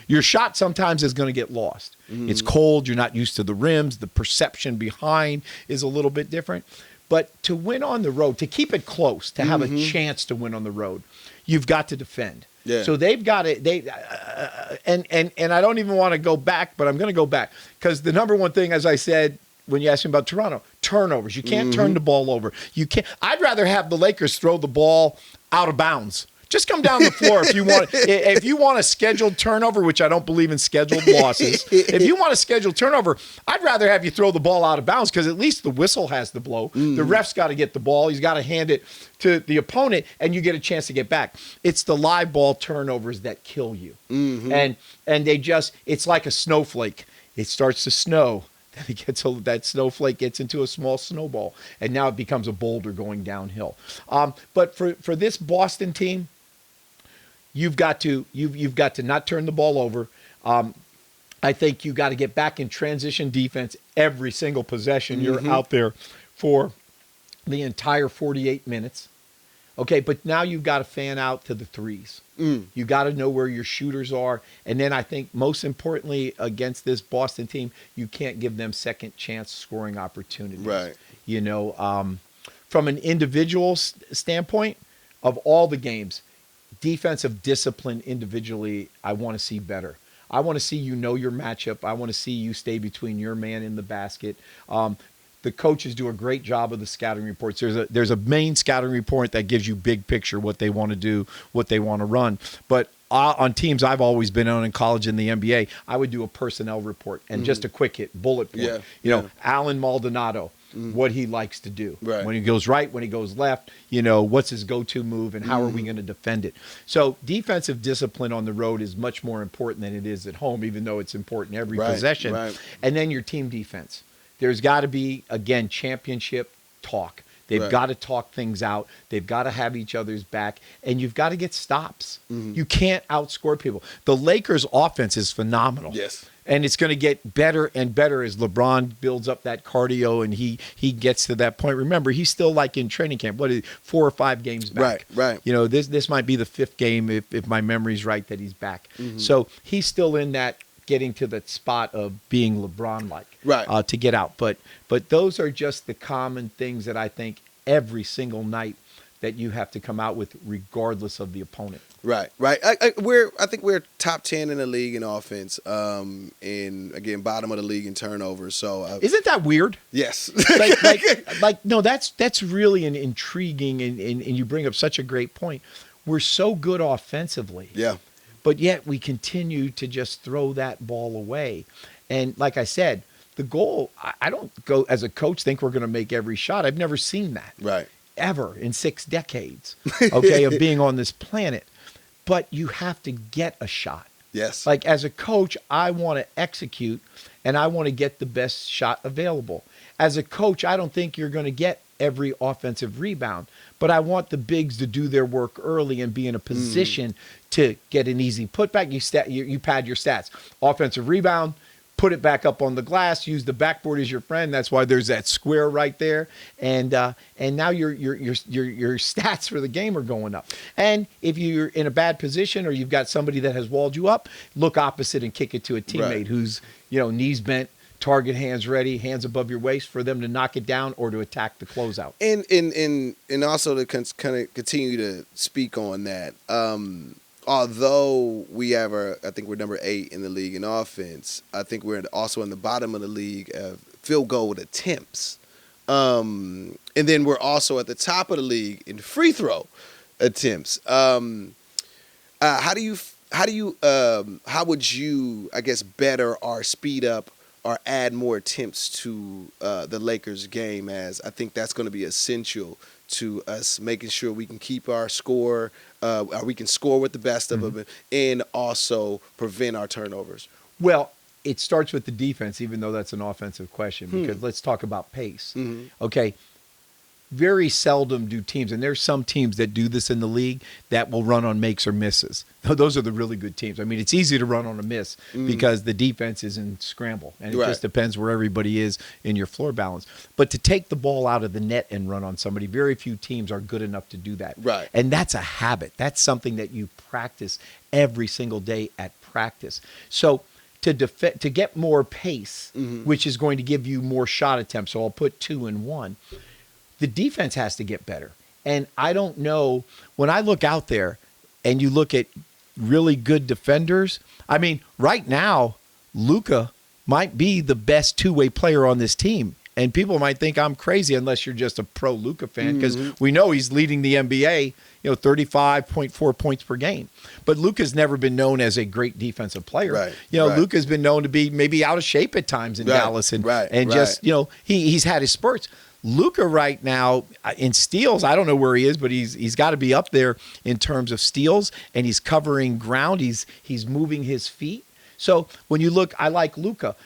B: Your shot sometimes is going to get lost. It's cold, you're not used to the rims, the perception behind is a little bit different. But to win on the road, to keep it close, to have a chance to win on the road, you've got to defend.
A: Yeah.
B: So they've got it. And I don't even want to go back, but I'm going to go back because the number one thing, as I said, when you asked me about Toronto, turnovers. You can't turn the ball over. You can't. I'd rather have the Lakers throw the ball out of bounds. Just come down the floor if you want. If you want a scheduled turnover, which I don't believe in scheduled losses. If you want a scheduled turnover, I'd rather have you throw the ball out of bounds because at least the whistle has to blow. The ref's got to get the ball. He's got to hand it to the opponent, and you get a chance to get back. It's the live ball turnovers that kill you. And it's like a snowflake. It starts to snow. Then that snowflake gets into a small snowball, and now it becomes a boulder going downhill. But for this Boston team, you've got to not turn the ball over. I think you got to get back in transition defense every single possession. You're out there for the entire 48 minutes. Okay, but now you've got to fan out to the threes. You got to know where your shooters are. And then I think most importantly against this Boston team, you can't give them second chance scoring opportunities.
A: Right.
B: You know, from an individual standpoint of all the games, defensive discipline individually, I want to see better. I want to see you know your matchup. I want to see you stay between your man in the basket. The coaches do a great job of the scouting reports. There's a main scouting report that gives you big picture what they want to do, what they want to run. But on teams I've always been on in college and the NBA, I would do a personnel report and just a quick hit, bullet point. Alan Maldonado, what he likes to do.
A: Right.
B: When he goes right, when he goes left, what's his go-to move and how are we going to defend it? So defensive discipline on the road is much more important than it is at home, even though it's important every possession. Right. And then your team defense. There's got to be, again, championship talk. They've
A: Right.
B: got to talk things out. They've got to have each other's back, and you've got to get stops. You can't outscore people. The Lakers' offense is phenomenal.
A: Yes.
B: And it's going to get better and better as LeBron builds up that cardio and he gets to that point. Remember, he's still like in training camp. What is it, 4 or 5 games back?
A: Right.
B: You know, this might be the 5th game if my memory's right that he's back. So he's still in that getting to that spot of being LeBron-like
A: Right.
B: to get out. But those are just the common things that I think every single night that you have to come out with regardless of the opponent.
A: Right. I think we're top 10 in the league in offense. And again, bottom of the league in turnovers. So
B: Isn't that weird?
A: yes.
B: No, that's really an intriguing and you bring up such a great point. We're so good offensively.
A: Yeah.
B: But yet we continue to just throw that ball away. And like I said, the goal, I don't go as a coach think we're going to make every shot. I've never seen that.
A: Right.
B: Ever in 6 decades, okay, of being on this planet. But you have to get a shot.
A: Yes.
B: Like as a coach, I want to execute and I want to get the best shot available. As a coach, I don't think you're going to get every offensive rebound, but I want the bigs to do their work early and be in a position to get an easy putback. You pad your stats. Offensive rebound, put it back up on the glass, use the backboard as your friend. That's why there's that square right there. And now your stats for the game are going up. And if you're in a bad position or you've got somebody that has walled you up, look opposite and kick it to a teammate
A: Right.
B: who's, knees bent, target hands ready, hands above your waist for them to knock it down or to attack the closeout.
A: And also to kind of continue to speak on that. Although we have I think we're number 8 in the league in offense. I think we're also in the bottom of the league of field goal attempts. And then we're also at the top of the league in free throw attempts. How would you, I guess, better or speed up or add more attempts to the Lakers game, as I think that's going to be essential to us making sure we can keep our score, or we can score with the best of them, and also prevent our turnovers?
B: Well, it starts with the defense, even though that's an offensive question, because let's talk about pace. Okay. Very seldom do teams, and there's some teams that do this in the league that will run on makes or misses. Those are the really good teams. I mean, it's easy to run on a miss because the defense is in scramble, and it
A: Right.
B: just depends where everybody is in your floor balance. But to take the ball out of the net and run on somebody, very few teams are good enough to do that.
A: Right.
B: And that's a habit. That's something that you practice every single day at practice. So to get more pace, which is going to give you more shot attempts, so I'll put 2 and 1. The defense has to get better. And I don't know, when I look out there and you look at really good defenders, I mean, right now, Luka might be the best two-way player on this team. And people might think I'm crazy unless you're just a pro Luka fan, because we know he's leading the NBA, 35.4 points per game. But Luka's never been known as a great defensive player.
A: Right,
B: Luka's been known to be maybe out of shape at times in Dallas and just, he's had his spurts. Luka right now in steals, I don't know where he is, but he's got to be up there in terms of steals, and he's covering ground. He's moving his feet. So when you look, I like Luka.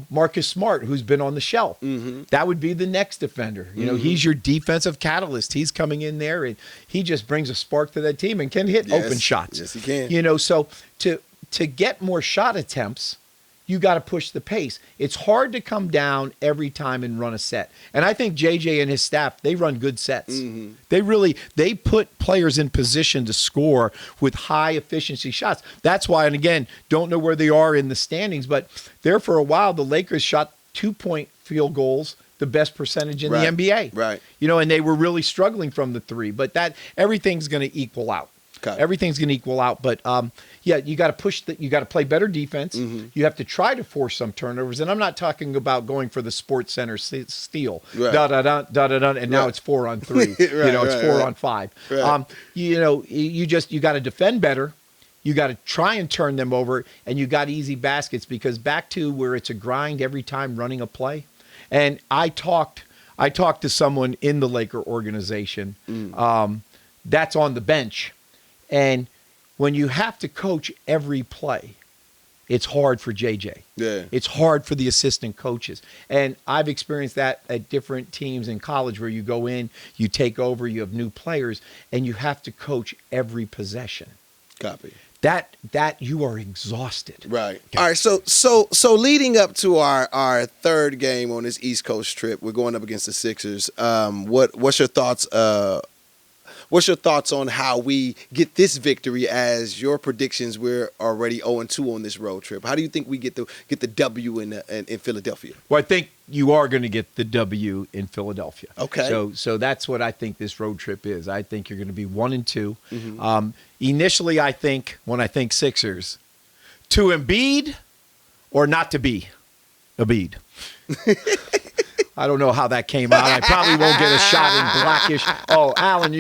B: Marcus Smart, who's been on the shelf, that would be the next defender. He's your defensive catalyst. He's coming in there, and he just brings a spark to that team and can hit open shots.
A: Yes, he can.
B: So to get more shot attempts, you got to push the pace. It's hard to come down every time and run a set. And I think JJ and his staff, they run good sets. They put players in position to score with high efficiency shots. That's why, and again, don't know where they are in the standings, but there for a while, the Lakers shot 2-point field goals, the best percentage in the NBA.
A: Right.
B: And they were really struggling from the 3, but everything's going to equal out.
A: Okay.
B: Everything's going to equal out, but you got to push you got to play better defense. You have to try to force some turnovers, and I'm not talking about going for the Sports Center steal, and now it's 4 on 3. It's 4 on 5.
A: Right.
B: You got to defend better. You got to try and turn them over, and you got easy baskets, because back to where it's a grind every time running a play. And I talked to someone in the Laker organization that's on the bench. And when you have to coach every play, it's hard for JJ.
A: Yeah.
B: It's hard for the assistant coaches. And I've experienced that at different teams in college where you go in, you take over, you have new players, and you have to coach every possession.
A: Copy.
B: That you are exhausted.
A: Right. Okay. All right. So leading up to our third game on this East Coast trip, we're going up against the Sixers. What's your thoughts? What's your thoughts on how we get this victory? As your predictions, we're already 0-2 on this road trip. How do you think we get the W in Philadelphia?
B: Well, I think you are going to get the W in Philadelphia.
A: Okay.
B: So that's what I think this road trip is. I think you're going to be 1-2.
A: Mm-hmm.
B: Initially, when I think Sixers, to Embiid or not to be Embiid. I don't know how that came out. I probably won't get a shot in Blackish. Oh, Alan,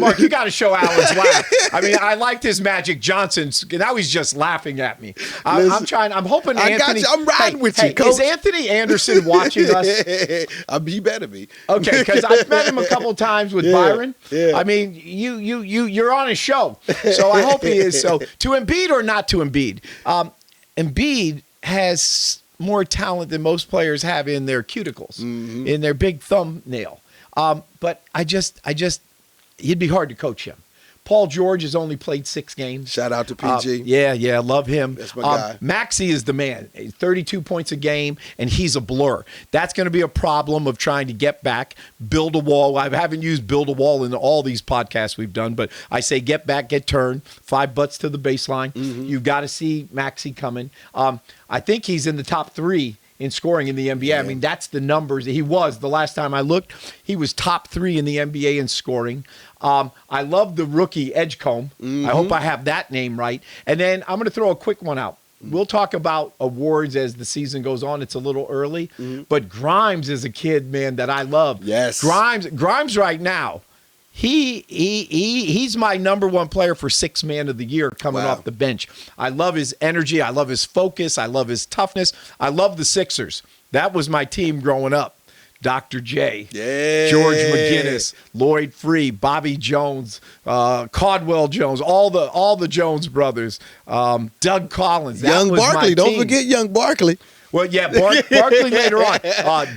B: Mark, you got to show Alan's laugh. I mean, I liked his Magic Johnson. Now he's just laughing at me. I'm hoping Anthony.
A: I got you. I'm riding with you, Coach.
B: Is Anthony Anderson watching us?
A: He better be.
B: Okay, because I've met him a couple of times with Byron.
A: Yeah.
B: I mean, you're on his show, so I hope he is. So to Embiid or not to Embiid, Embiid has more talent than most players have in their cuticles, in their big thumbnail. But I just, he'd be hard to coach him. Paul George has only played 6 games.
A: Shout out to PG.
B: Yeah, love him.
A: That's my guy.
B: Maxey is the man. 32 points a game, and he's a blur. That's going to be a problem of trying to get back, build a wall. I haven't used build a wall in all these podcasts we've done, but I say get back, get turned, 5 butts to the baseline. You've got to see Maxey coming. I think he's in the top 3 in scoring in the NBA. Yeah. I mean, that's the numbers. He was, the last time I looked, he was top 3 in the NBA in scoring. I love the rookie Edgecombe. I hope I have that name right. And then I'm going to throw a quick one out. We'll talk about awards as the season goes on. It's a little early. But Grimes is a kid, man, that I love.
A: Yes.
B: Grimes right now, he's my number 1 player for 6th man of the year coming off the bench. I love his energy. I love his focus. I love his toughness. I love the Sixers. That was my team growing up. Dr. J, George McGinnis, Lloyd Free, Bobby Jones, Caldwell Jones, all the Jones brothers, Doug Collins.
A: Young Barkley. Don't forget Young Barkley.
B: Well, yeah, Barkley later on.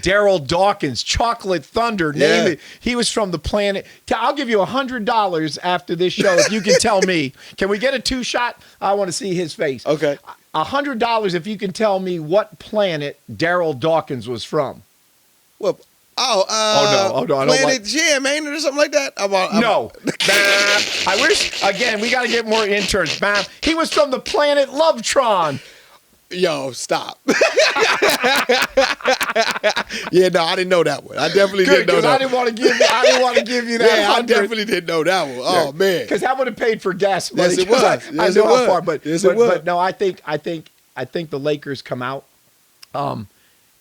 B: Daryl Dawkins, Chocolate Thunder, name it. He was from the planet. I'll give you $100 after this show if you can tell me. Can we get a 2-shot? I want to see his face.
A: Okay.
B: $100 if you can tell me what planet Daryl Dawkins was from.
A: Well,
B: no,
A: Planet Jam, ain't it, or something like that?
B: No. I wish, again, we got to get more interns. He was from the planet Lovetron.
A: Yo, stop. Yeah, no, I didn't know that one. I definitely didn't know that.
B: I didn't want to give you that.
A: Yeah, I definitely didn't know that one. Oh man,
B: because that would have paid for gas money.
A: Yes, it was.
B: I know how far, but no, I think the Lakers come out.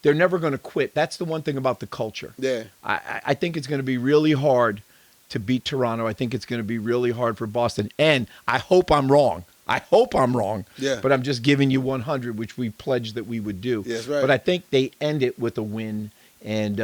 B: They're never going to quit. That's the one thing about the culture.
A: Yeah,
B: I think it's going to be really hard to beat Toronto. I think it's going to be really hard for Boston, and I hope I'm wrong.
A: Yeah.
B: But I'm just giving you 100, which we pledged that we would do.
A: Yes, right.
B: But I think they end it with a win, and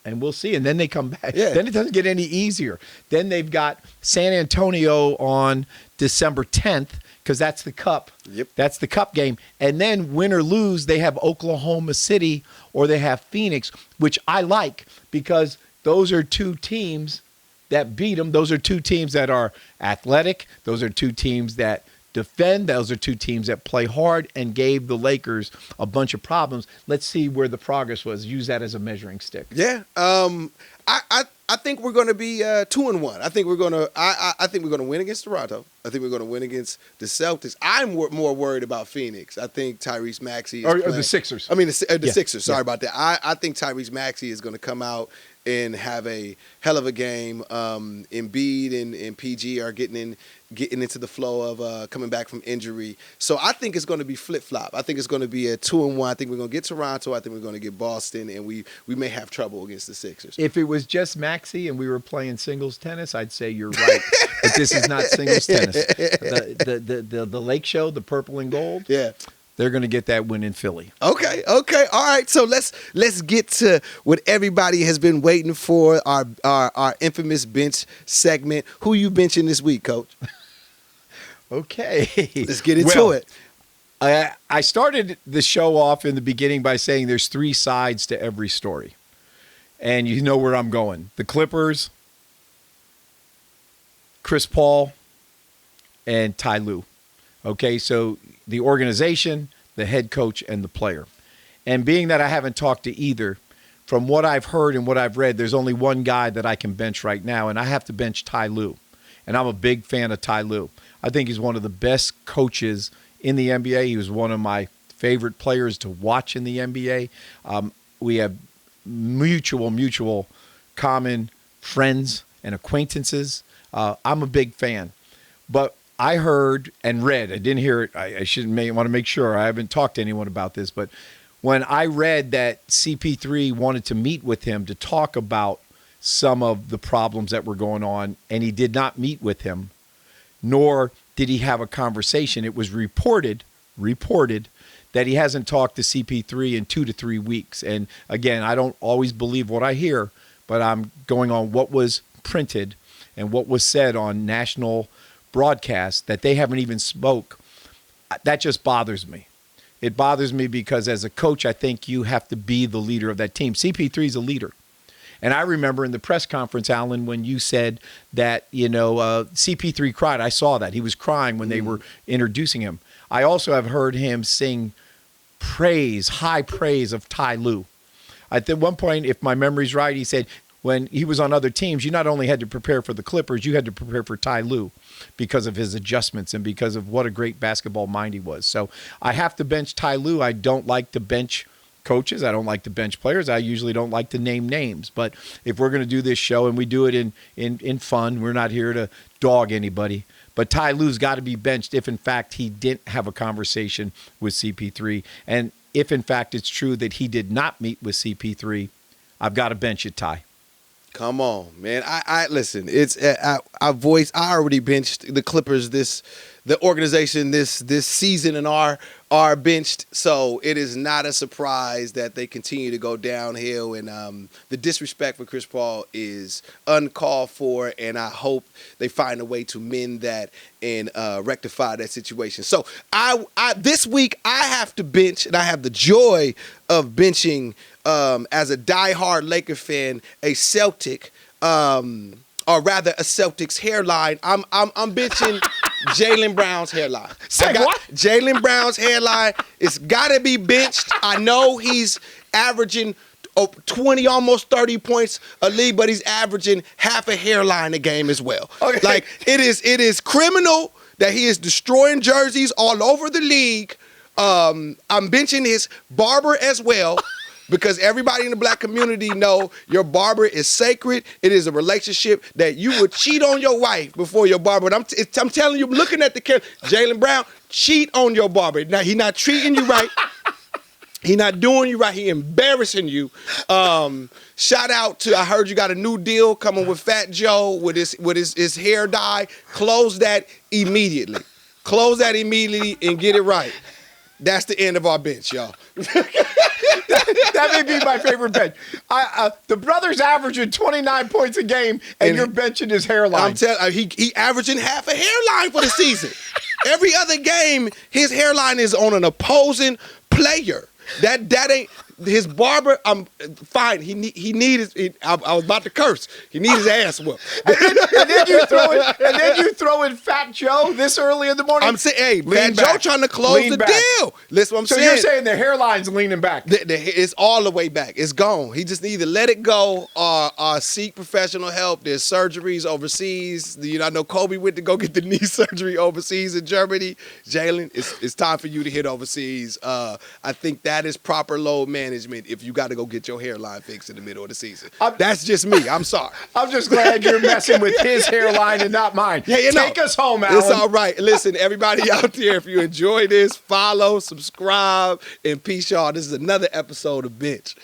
B: we'll see. And then they come back.
A: Yeah.
B: Then it doesn't get any easier. Then they've got San Antonio on December 10th because that's the Cup.
A: Yep.
B: That's the Cup game. And then win or lose, they have Oklahoma City or they have Phoenix, which I like because those are 2 teams that beat them. Those are 2 teams that are athletic. Those are 2 teams that defend. Those are 2 teams that play hard and gave the Lakers a bunch of problems. Let's see where the progress was. Use that as a measuring stick.
A: Yeah. I think we're going to be 2-1. I think we're going to. I think we're going to win against Toronto. I think we're going to win against the Celtics. I'm more worried about Phoenix. I think Tyrese Maxey
B: or the Sixers.
A: I mean the Sixers. Sorry about that. I think Tyrese Maxey is going to come out and have a hell of a game. Embiid and PG are getting into the flow of coming back from injury. So I think it's going to be flip-flop. I think it's going to be a 2-1. I think we're going to get Toronto. I think we're going to get Boston, and we may have trouble against the Sixers.
B: If it was just Maxey and we were playing singles tennis, I'd say you're right. But this is not singles tennis. The Lake Show, the purple and gold.
A: Yeah.
B: They're going to get that win in Philly.
A: Okay. All right. So let's get to what everybody has been waiting for, our infamous bench segment. Who you benching this week, Coach?
B: Okay.
A: Let's get into it.
B: I started the show off in the beginning by saying there's 3 sides to every story. And you know where I'm going. The Clippers, Chris Paul, and Ty Lue. Okay, so the organization, the head coach, and the player. And being that I haven't talked to either, from what I've heard and what I've read, there's only one guy that I can bench right now, and I have to bench Ty Lue. And I'm a big fan of Ty Lue. I think he's one of the best coaches in the NBA. He was one of my favorite players to watch in the NBA. We have mutual common friends and acquaintances. I'm a big fan. But I heard and read, I didn't hear it, I want to make sure, I haven't talked to anyone about this, but when I read that CP3 wanted to meet with him to talk about some of the problems that were going on, and he did not meet with him, nor did he have a conversation. It was reported that he hasn't talked to CP3 in 2 to 3 weeks. And again, I don't always believe what I hear, but I'm going on what was printed and what was said on national broadcast that they haven't even spoke. That just bothers me. It bothers me because as a coach, I think you have to be the leader of that team. CP3 is a leader. And I remember in the press conference, Alan, when you said that, CP3 cried. I saw that. He was crying when they were introducing him. I also have heard him sing high praise of Ty Lue. At one point, if my memory's right, he said when he was on other teams, you not only had to prepare for the Clippers, you had to prepare for Ty Lue because of his adjustments and because of what a great basketball mind he was. So I have to bench Ty Lue. I don't like to bench coaches. I don't like to bench players. I usually don't like to name names. But if we're going to do this show and we do it in fun, we're not here to dog anybody. But Ty Lue's got to be benched if, in fact, he didn't have a conversation with CP3. And if, in fact, it's true that he did not meet with CP3, I've got to bench it, Ty.
A: Come on, man. I listen. It's I already benched the Clippers. The organization this season and are benched. So it is not a surprise that they continue to go downhill. And the disrespect for Chris Paul is uncalled for. And I hope they find a way to mend that and rectify that situation. So I this week I have to bench, and I have the joy of benching. As a diehard Laker fan, a Celtic, or rather a Celtics hairline, I'm benching Jalen Brown's hairline.
B: Say what?
A: Jalen Brown's hairline. It's got to be benched. I know he's averaging 20, almost 30 points a league, but he's averaging half a hairline a game as well. Okay. Like it is criminal that he is destroying jerseys all over the league. I'm benching his barber as well. Because everybody in the black community know your barber is sacred. It is a relationship that you would cheat on your wife before your barber. And I'm telling you, looking at the camera, Jalen Brown, cheat on your barber. Now, he's not treating you right. He not doing you right. He embarrassing you. Shout out to, I heard you got a new deal coming with Fat Joe with his hair dye. Close that immediately. Close that immediately and get it right. That's the end of our bench, y'all.
B: That may be my favorite bench. The brother's averaging 29 points a game, and you're benching his hairline.
A: I'm telling he averaging half a hairline for the season. Every other game, his hairline is on an opposing player. That ain't his barber. I'm fine. He needed. I was about to curse. He needs his ass whooped.
B: and then you throw in Fat Joe this early in the morning.
A: I'm saying, hey, Fat Joe trying to close the deal. Listen, what I'm saying.
B: So you're saying the hairline's leaning back?
A: It's all the way back. It's gone. He just need to let it go or seek professional help. There's surgeries overseas. I know Kobe went to go get the knee surgery overseas in Germany. Jalen, it's time for you to hit overseas. I think that is proper load management if you got to go get your hairline fixed in the middle of the season. That's just me. I'm sorry.
B: I'm just glad you're messing with his hairline and not mine. Yeah, Take us home, Alan.
A: It's all right. Listen, everybody out there, if you enjoy this, follow, subscribe, and peace, y'all. This is another episode of Bench.